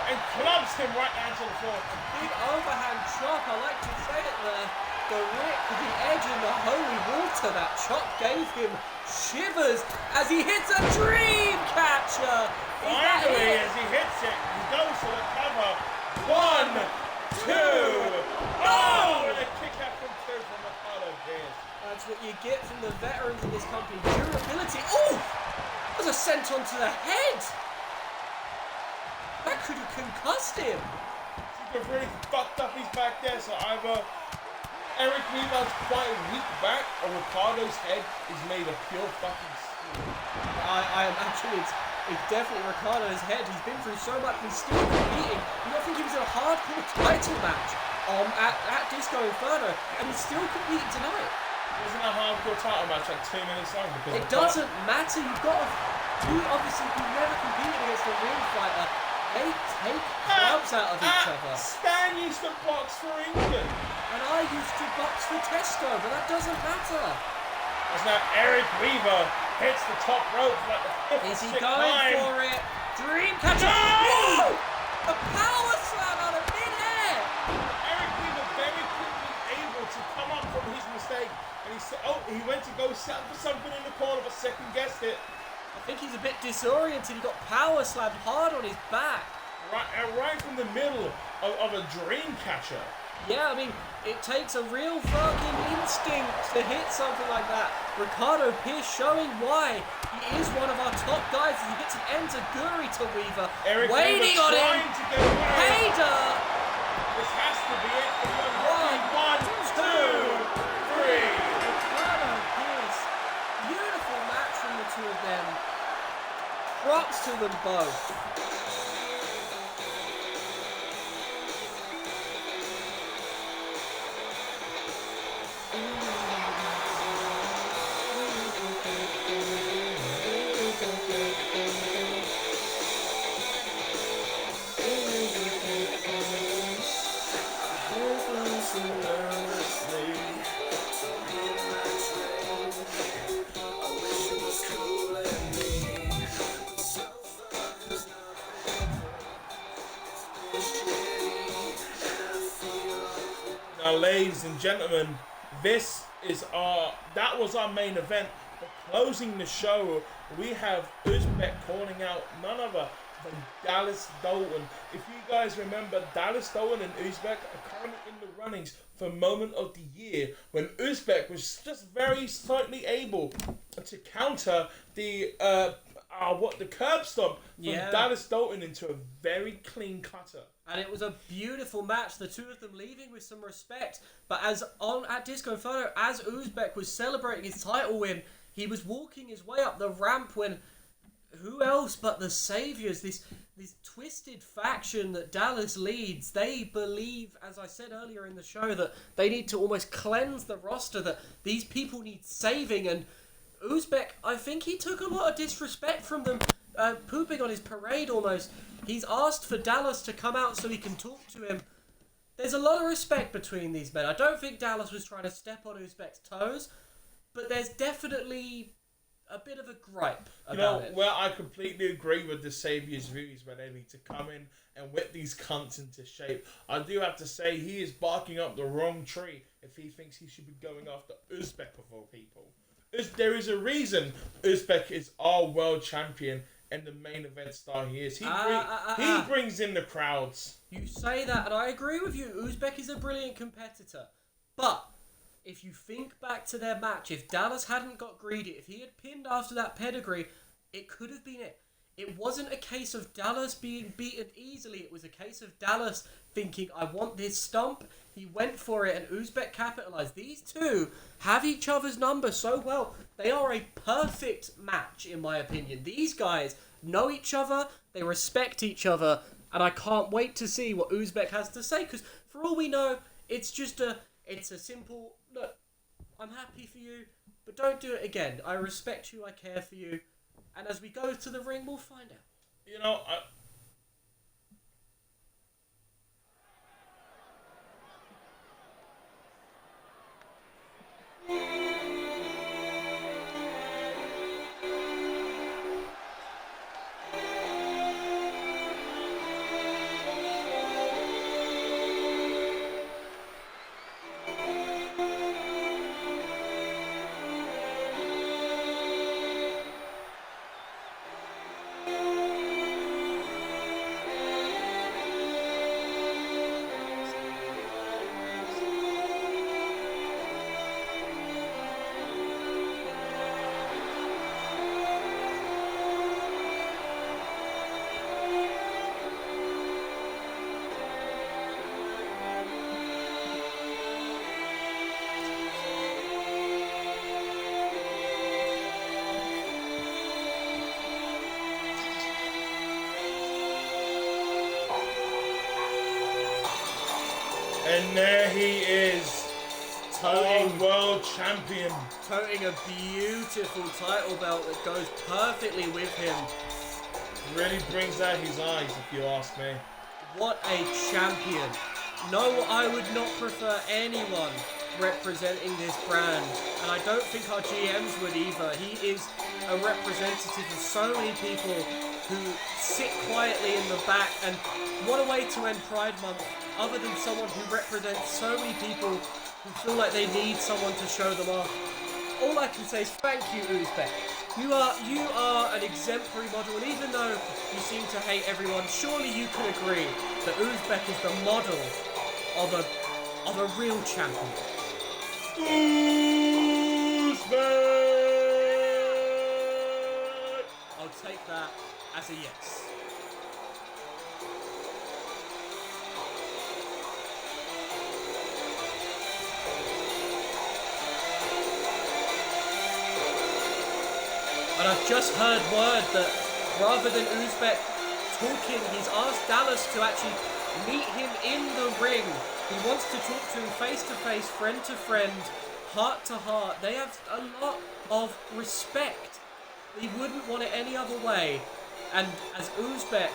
and clubs him right down to the floor. Big overhand chop, I like to say it there. The Rick with the edge in the holy water. That chop gave him shivers as he hits a dream catcher. Finally, as he hits it, he goes for the cover. 1, 2. Oh! And a kick out from 2 from Ricardo Pierce. That's what you get from the veterans in this company. Durability. Oh! That was a sent onto the head. That could have concussed him. He's really fucked up his back there, so either Eric Weaver's quite weak back or Ricardo's head is made of pure fucking steel. I imagine it's definitely Ricardo's head. He's been through so much, he's still competing. You don't think he was in a hardcore title match at Disco Inferno, and he's still competing tonight. Wasn't a hardcore title match like 2 minutes long? Because it doesn't matter. You've got to. You obviously you've never competed against a real fighter. They take clubs out of each other. Stan used to box for England. And I used to box for Tesco, but that doesn't matter. As now Eric Weaver hits the top rope like the fifth. Is he going for it? Dreamcatcher! No! A power slam out of mid-air! Eric Weaver very quickly able to come up from his mistake. And he went to go set for something in the corner, but second guessed it. I think he's a bit disoriented. He got power slammed hard on his back. Right from the middle of a dream catcher. Yeah, I mean, it takes a real fucking instinct to hit something like that. Ricardo Pierce showing why he is one of our top guys as he gets an enziguri to Weaver. Eric waiting Weaver on him. trying to get away. Hader! This has to be it. 1, 2, 3. Ricardo Pierce. Beautiful match from the two of them. Props to them both. Now, ladies and gentlemen, that was our main event. But closing the show, we have Uzbek calling out none other than Dallas Dalton. If you guys remember, Dallas Dalton and Uzbek are currently in the runnings for Moment of the Year, when Uzbek was just very slightly able to counter the curb stomp from Dallas Dalton into a very clean cutter. And it was a beautiful match, the two of them leaving with some respect. But at Disco Inferno, as Uzbek was celebrating his title win, he was walking his way up the ramp when who else but the Saviors, this twisted faction that Dallas leads, they believe, as I said earlier in the show, that they need to almost cleanse the roster, that these people need saving, and Uzbek, I think he took a lot of disrespect from them, pooping on his parade almost. He's asked for Dallas to come out so he can talk to him. There's a lot of respect between these men. I don't think Dallas was trying to step on Uzbek's toes, but there's definitely a bit of a gripe about it. Well, I completely agree with the Savior's views where they need to come in and whip these cunts into shape. I do have to say he is barking up the wrong tree if he thinks he should be going after Uzbek of all people. There is a reason Uzbek is our world champion and the main event star he is. He brings in the crowds. You say that, and I agree with you. Uzbek is a brilliant competitor. But if you think back to their match, if Dallas hadn't got greedy, if he had pinned after that pedigree, it could have been it. It wasn't a case of Dallas being beaten easily. It was a case of Dallas thinking, I want this stump. He went for it, and Uzbek capitalized. These two have each other's number so well. They are a perfect match, in my opinion. These guys know each other. They respect each other. And I can't wait to see what Uzbek has to say. Because for all we know, it's a simple, look, I'm happy for you, but don't do it again. I respect you. I care for you. And as we go to the ring, we'll find out. And there he is, Toting world champion. Toting a beautiful title belt that goes perfectly with him. Really brings out his eyes, if you ask me. What a champion. No, I would not prefer anyone representing this brand. And I don't think our GMs would either. He is a representative of so many people who sit quietly in the back. And what a way to end Pride Month, other than someone who represents so many people who feel like they need someone to show them off. All I can say is thank you, Uzbek. You are an exemplary model, and even though you seem to hate everyone, surely you can agree that Uzbek is the model of a real champion. Uzbek! I'll take that as a yes. And I've just heard word that rather than Uzbek talking, he's asked Dallas to actually meet him in the ring. He wants to talk to him face to face, friend to friend, heart to heart. They have a lot of respect. They wouldn't want it any other way. And as Uzbek,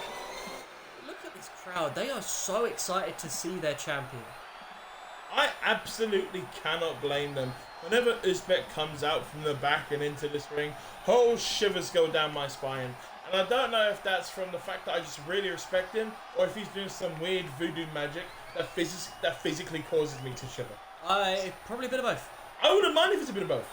look at this crowd. They are so excited to see their champion. I absolutely cannot blame them. Whenever Uzbek comes out from the back and into this ring, whole shivers go down my spine. And I don't know if that's from the fact that I just really respect him, or if he's doing some weird voodoo magic that physically causes me to shiver. Probably a bit of both. I wouldn't mind if it's a bit of both.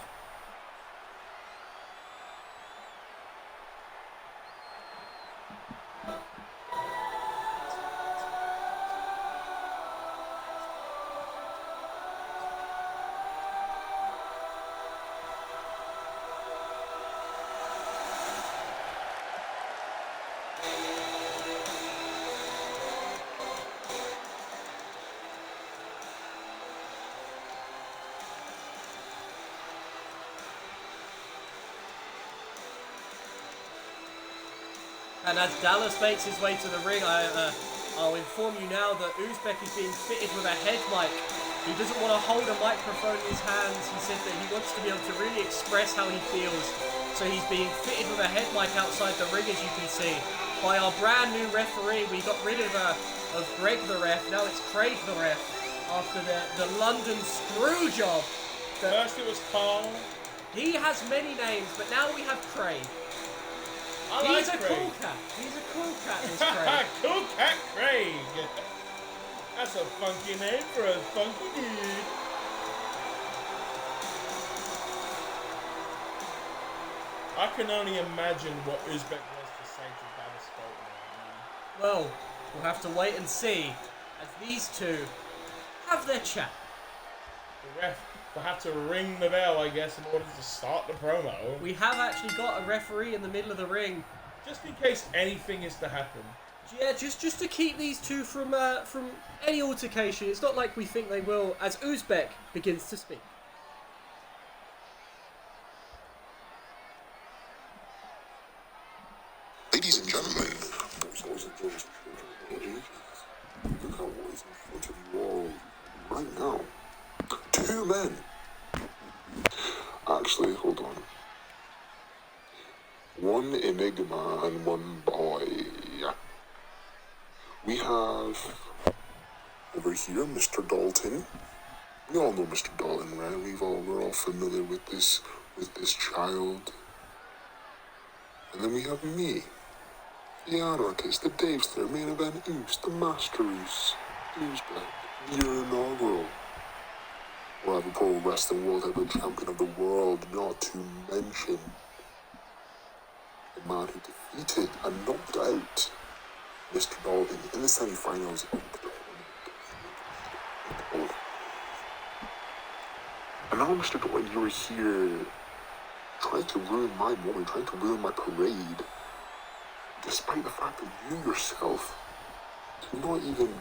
And as Dallas makes his way to the ring, I'll inform you now that Uzbek is being fitted with a head mic. He doesn't want to hold a microphone in his hands. He said that he wants to be able to really express how he feels. So he's being fitted with a head mic outside the ring, as you can see, by our brand new referee. We got rid of Greg the ref. Now it's Craig the ref after the London screw job. First it was Carl. He has many names, but now we have Craig. He's a cool cat. He's a cool cat, this Craig. Cool Cat Craig. That's a funky name for a funky dude. I can only imagine what Uzbek was to say to Dallas Bolton right now. Well, we'll have to wait and see as these two have their chat. The ref will have to ring the bell, I guess, in order to start the promo. We have actually got a referee in the middle of the ring. Just in case anything is to happen. Yeah, just to keep these two from any altercation. It's not like we think they will, as Uzbek begins to speak. Ladies and gentlemen, boys and girls, look how what is in front of you all right now. Two men. Actually, hold on. One enigma and one boy. We have over here Mr. Dalton. We all know Mr. Dalton, right? We're all familiar with this child. And then we have me, the anarchist, the Dave Slayer, main event Oos, the Master Oos, Uzbek, your inaugural rival pro wrestling world heavyweight champion of the world, not to mention the man who defeated and knocked out Mr. Dalton in the semi-finals of the tournament. And now, Mr. Dalton, you're here trying to ruin my moment, trying to ruin my parade, despite the fact that you yourself do not even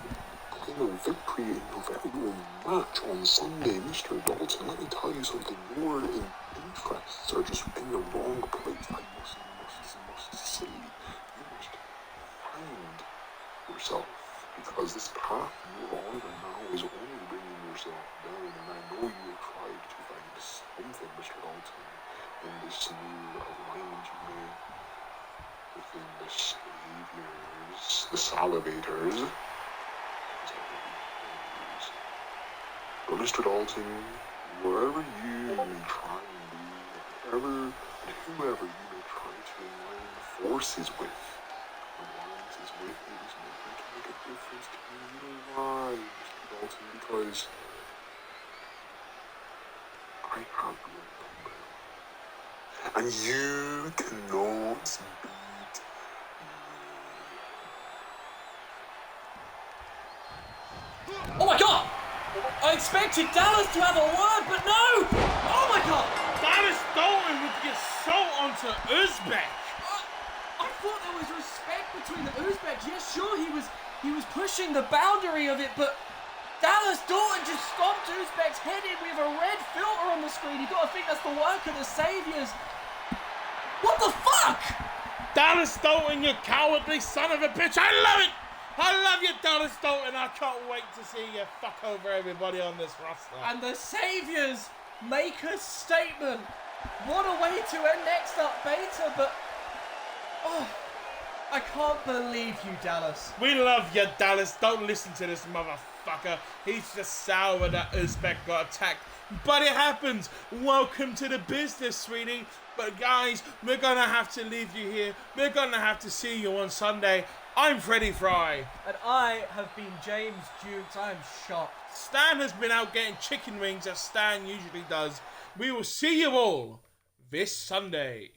claim a victory in your very own match on Sunday. Mr. Dalton, let me tell you something, your interests are just in the wrong place. I must say, you must find yourself, because this path you're on right now is only bringing yourself down, and I know you have tried to find something, Mr. Dalton, in this new alignment you made within the saviors, the salivators. But Mr. Dalton, wherever you may try and be, whatever and whoever you may try to align forces with, alliances with, it is not going to make a difference to you. You know why, Mr. Dalton? Because I have your number. And you cannot beat me. Oh my god! I expected Dallas to have a word, but no! Oh my god! Dallas Dalton would get so onto Uzbek. I thought there was respect between the Uzbeks. Yes, sure, he was pushing the boundary of it, but Dallas Dalton just stomped Uzbek's head in with a red filter on the screen. You gotta think that's the work of the saviors. What the fuck? Dallas Dalton, you cowardly son of a bitch. I love it. I love you, Dallas Dalton. I can't wait to see you fuck over everybody on this roster. And the saviors make a statement. What a way to end Nextup Beta, but oh, I can't believe you, Dallas. We love you, Dallas. Don't listen to this motherfucker. He's just sour that Uzbek got attacked. But it happens. Welcome to the business, sweetie. But guys, we're gonna have to leave you here. We're gonna have to see you on Sunday. I'm Freddie Fry. And I have been James Dukes. I am shocked. Stan has been out getting chicken wings as Stan usually does. We will see you all this Sunday.